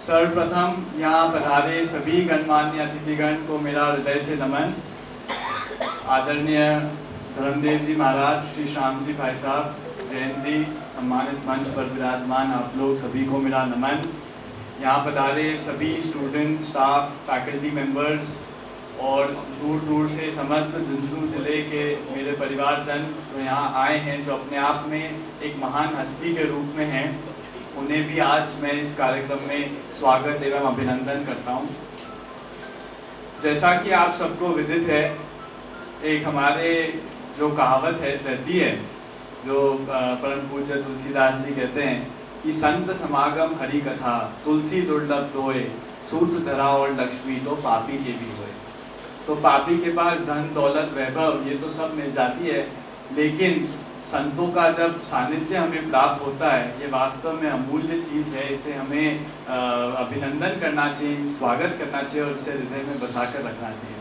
सर्वप्रथम यहाँ पधारे सभी गणमान्य अतिथिगण को मेरा हृदय से नमन। आदरणीय धर्मदेव जी महाराज, श्री श्याम जी भाई साहब, जैन जी, सम्मानित मंच पर विराजमान आप लोग सभी को मेरा नमन। यहाँ पधारे सभी स्टूडेंट, स्टाफ, फैकल्टी मेंबर्स और दूर दूर से समस्त झुंझुनू जिले के मेरे परिवारजन जो यहाँ आए हैं, जो अपने आप में एक महान हस्ती के रूप में हैं, उन्हें भी आज मैं इस कार्यक्रम में स्वागत एवं अभिनंदन करता हूँ। जैसा कि आप सबको विदित है, एक हमारे जो कहावत है रहती है, जो परम पूज्य तुलसीदास जी कहते हैं कि संत समागम हरि कथा, तुलसी दुर्लभ दोए, सूत धरा और लक्ष्मी तो पापी के भी होए। तो पापी के पास धन दौलत वैभव ये तो सब मिल जाती है, लेकिन संतों का जब सानिध्य हमें प्राप्त होता है, ये वास्तव में अमूल्य चीज़ है। इसे हमें अभिनंदन करना चाहिए, स्वागत करना चाहिए और इसे हृदय में बसा कर रखना चाहिए।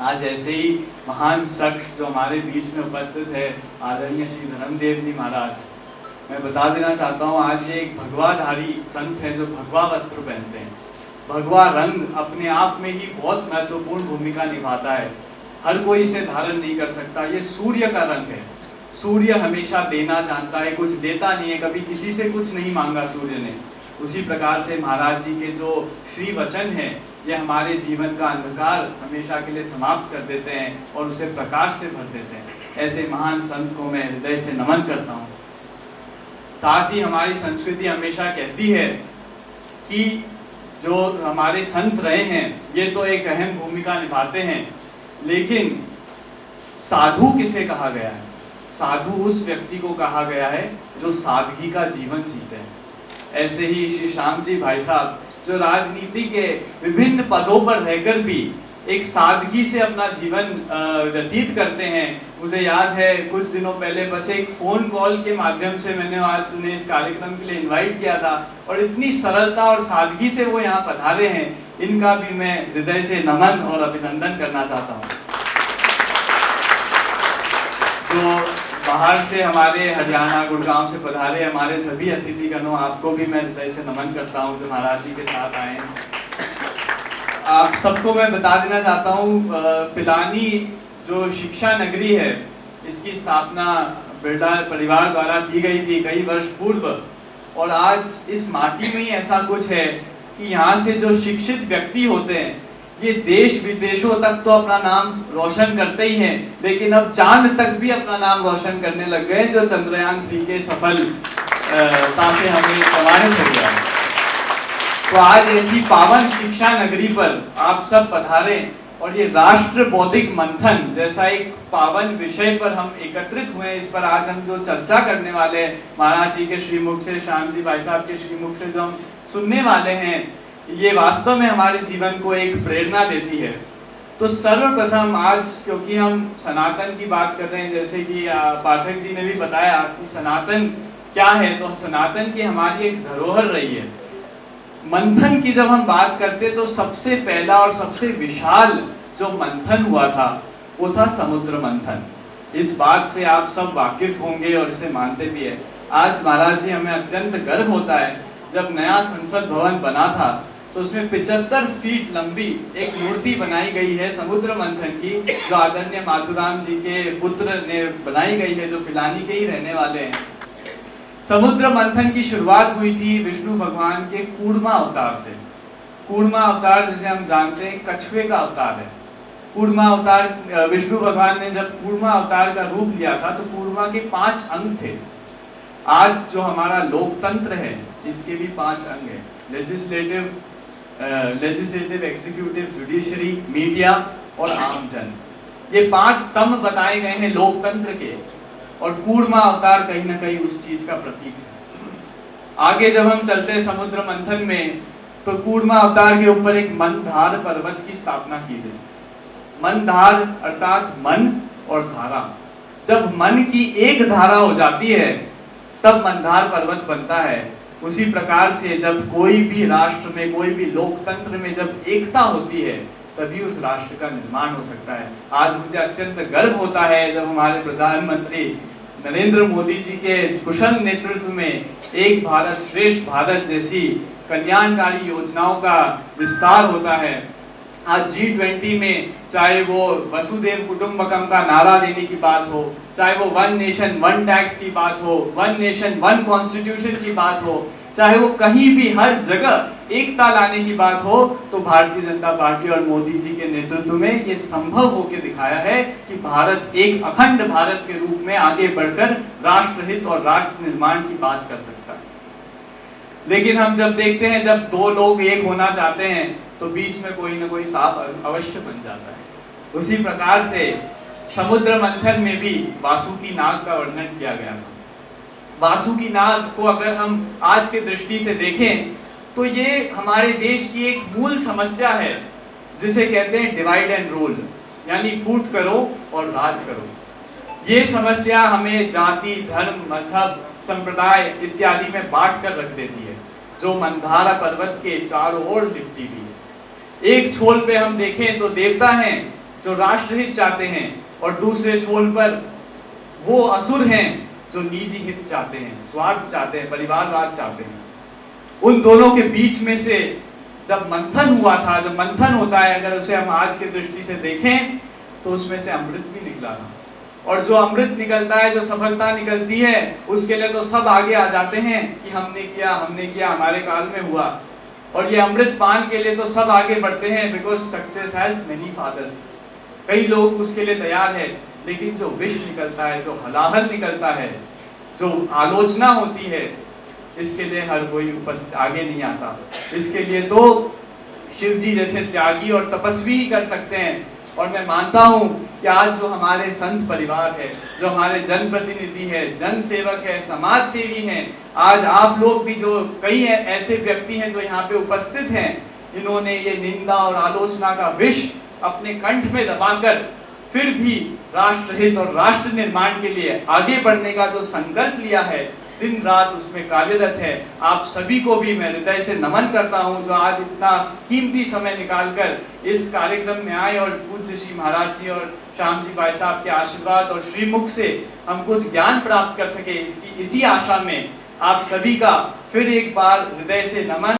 आज ऐसे ही महान शख्स जो हमारे बीच में उपस्थित है, आदरणीय श्री धर्मदेव जी महाराज, मैं बता देना चाहता हूँ, आज ये एक भगवाधारी संत है जो भगवा वस्त्र पहनते हैं। भगवा रंग अपने आप में ही बहुत महत्वपूर्ण भूमिका निभाता है। हर कोई इसे धारण नहीं कर सकता। ये सूर्य का रंग है। सूर्य हमेशा देना जानता है, कुछ देता नहीं है, कभी किसी से कुछ नहीं मांगा सूर्य ने। उसी प्रकार से महाराज जी के जो श्री वचन है, ये हमारे जीवन का अंधकार हमेशा के लिए समाप्त कर देते हैं और उसे प्रकाश से भर देते हैं। ऐसे महान संत को मैं हृदय से नमन करता हूँ। साथ ही हमारी संस्कृति हमेशा कहती है कि जो हमारे संत रहे हैं ये तो एक अहम भूमिका निभाते हैं, लेकिन साधु किसे कहा गया है? साधु उस व्यक्ति को कहा गया है जो सादगी का जीवन जीते हैं। ऐसे ही श्री श्याम जी भाई साहब जो राजनीति के विभिन्न पदों पर रहकर भी एक सादगी से अपना जीवन व्यतीत करते हैं। मुझे याद है कुछ दिनों पहले बस एक फोन कॉल के माध्यम से मैंने आज उन्हें इस कार्यक्रम के लिए इनवाइट किया था और इतनी सरलता और सादगी से वो यहाँ पधारे हैं। इनका भी मैं हृदय से नमन और अभिनंदन करना चाहता हूँ। तो बाहर से हमारे हरियाणा गुड़गांव से पधारे हमारे सभी अतिथिगणों, आपको भी मैं हृदय से नमन करता हूँ जो महाराज जी के साथ आए हैं। आप सबको मैं बता देना चाहता हूँ, पिलानी जो शिक्षा नगरी है, इसकी स्थापना बिरला परिवार द्वारा की गई थी कई वर्ष पूर्व, और आज इस माटी में ही ऐसा कुछ है कि यहाँ से जो शिक्षित व्यक्ति होते हैं ये देश विदेशों तक तो अपना नाम रोशन करते ही हैं, लेकिन अब चांद तक भी अपना नाम रोशन करने लग गए, जो चंद्रयान 3 के सफलता से हमें प्रमाणित हो गया है। तो आज ऐसी पावन शिक्षा नगरी पर आप सब पधारे और ये राष्ट्र बौद्धिक मंथन जैसा एक पावन विषय पर हम एकत्रित हुए। इस पर आज हम जो चर्चा करने वाले हैं, महाराज जी के श्रीमुख से, श्याम जी भाई साहब के श्रीमुख से जो हम सुनने वाले हैं, ये वास्तव में हमारे जीवन को एक प्रेरणा देती है। तो सर्वप्रथम आज क्योंकि हम सनातन की बात कर रहे हैं, जैसे कि पाठक जी ने भी बताया कि सनातन क्या है, तो सनातन की हमारी एक धरोहर रही है। मंथन की जब हम बात करते तो सबसे पहला और सबसे विशाल जो मंथन हुआ था वो था समुद्र मंथन। इस बात से आप सब वाकिफ होंगे और इसे मानते भी है। आज महाराज जी हमें अत्यंत गर्व होता है, जब नया संसद भवन बना था तो उसमें 75 फीट लंबी एक मूर्ति बनाई गई है समुद्र मंथन की, जो आदरणीय माथुराम जी के पुत्र ने बनाई गई है, जो पिलानी के ही रहने वाले हैं। समुद्र मंथन की शुरुआत हुई थी विष्णु भगवान के कूर्मा अवतार से। कूर्मा अवतार जिसे हम जानते हैं कछुए का अवतार है। कूर्मा अवतार, विष्णु भगवान ने जब कूर्मा अवतार का रूप लिया था तो कूर्मा के 5 अंग थे। आज जो हमारा लोकतंत्र है इसके भी 5 अंग है, लेजिस्लेटिव, एग्जीक्यूटिव, जुडिशरी, मीडिया और आमजन। ये 5 स्तंभ बताए गए हैं लोकतंत्र के, और कूर्मा अवतार कहीं ना कहीं उस चीज का प्रतीक है। आगे जब हम चलते हैं समुद्र मंथन में, तो कूर्मा अवतार के ऊपर एक मंदधार पर्वत की स्थापना की गई। मंदधार अर्थात मन और धारा। जब मन की एक धारा हो जाती है तब मंदधार पर्वत बनता है। उसी प्रकार से जब कोई भी राष्ट्र में, कोई भी लोकतंत्र में जब एकता होती है तभी उस राष्ट्र का निर्माण हो सकता है। आज मुझे अत्यंत गर्व होता है जब हमारे प्रधानमंत्री नरेंद्र मोदी जी के कुशल नेतृत्व में एक भारत श्रेष्ठ भारत जैसी कल्याणकारी योजनाओं का विस्तार होता है। आज G20 में चाहे वो वसुधैव कुटुंबकम का नारा देने की बात हो, चाहे वो वन नेशन वन टैक्स की बात हो, वन नेशन वन कॉन्स्टिट्यूशन की बात हो, चाहे वो कहीं भी हर जगह एकता लाने की बात हो, तो भारतीय जनता पार्टी और मोदी जी के नेतृत्व में ये संभव होकर दिखाया है कि भारत एक अखंड भारत के रूप में आगे बढ़कर राष्ट्रहित और राष्ट्र निर्माण की बात कर सकता है। लेकिन हम जब देखते हैं जब दो लोग एक होना चाहते हैं तो बीच में कोई ना कोई सांप अवश्य बन जाता है। उसी प्रकार से समुद्र मंथन में भी वासुकी नाग का वर्णन किया गया था। वासुकी नाग को अगर हम आज के दृष्टि से देखें तो ये हमारे देश की एक मूल समस्या है, जिसे कहते हैं डिवाइड एंड रूल, यानी फूट करो और राज करो। ये समस्या हमें जाति, धर्म, मजहब, संप्रदाय इत्यादि में बांट कर रख देती है, जो मंदारा पर्वत के चारों ओर लिपटी हुई है। एक छोल पे हम देखें तो देवता हैं जो राष्ट्रहित चाहते हैं, और दूसरे छोल पर वो असुर हैं जो निजी हित चाहते हैं, स्वार्थ चाहते हैं, परिवारवाद चाहते हैं। उन दोनों के बीच में से जब मंथन हुआ था, जब मंथन होता है, अगर उसे हम आज के दृष्टि से देखें तो उसमें से अमृत भी निकला था। और जो अमृत निकलता है, जो सफलता निकलती है, उसके लिए तो सब आगे आ जाते हैं कि हमने किया, हमारे काल में हुआ। और ये अमृत पान के लिए तो सब आगे बढ़ते हैं, because success has many fathers. कई लोग उसके लिए तैयार है, लेकिन जो विष निकलता है, जो हलाहल निकलता है, जो आलोचना होती है, इसके लिए हर कोई आगे नहीं आता। इसके लिए तो शिव जी जैसे त्यागी और तपस्वी ही कर सकते हैं। और मैं मानता हूं कि आज जो हमारे संत परिवार है, जो हमारे जनप्रतिनिधि है, जन सेवक है, समाज सेवी हैं, आज आप लोग भी जो कई ऐसे व्यक्ति हैं जो यहाँ पे उपस्थित हैं, इन्होंने ये निंदा और आलोचना का विष अपने कंठ में दबाकर फिर भी राष्ट्रहित और राष्ट्र निर्माण के लिए आगे बढ़ने का जो संकल्प लिया है, दिन रात उसमें कार्यरत है। आप सभी को भी मैं हृदय से नमन करता हूं, जो आज इतना कीमती समय निकालकर इस कार्यक्रम में आए और पूज्य श्री महाराज जी और श्याम जी भाई साहब के आशीर्वाद और श्रीमुख से हम कुछ ज्ञान प्राप्त कर सके, इसी आशा में आप सभी का फिर एक बार हृदय से नमन।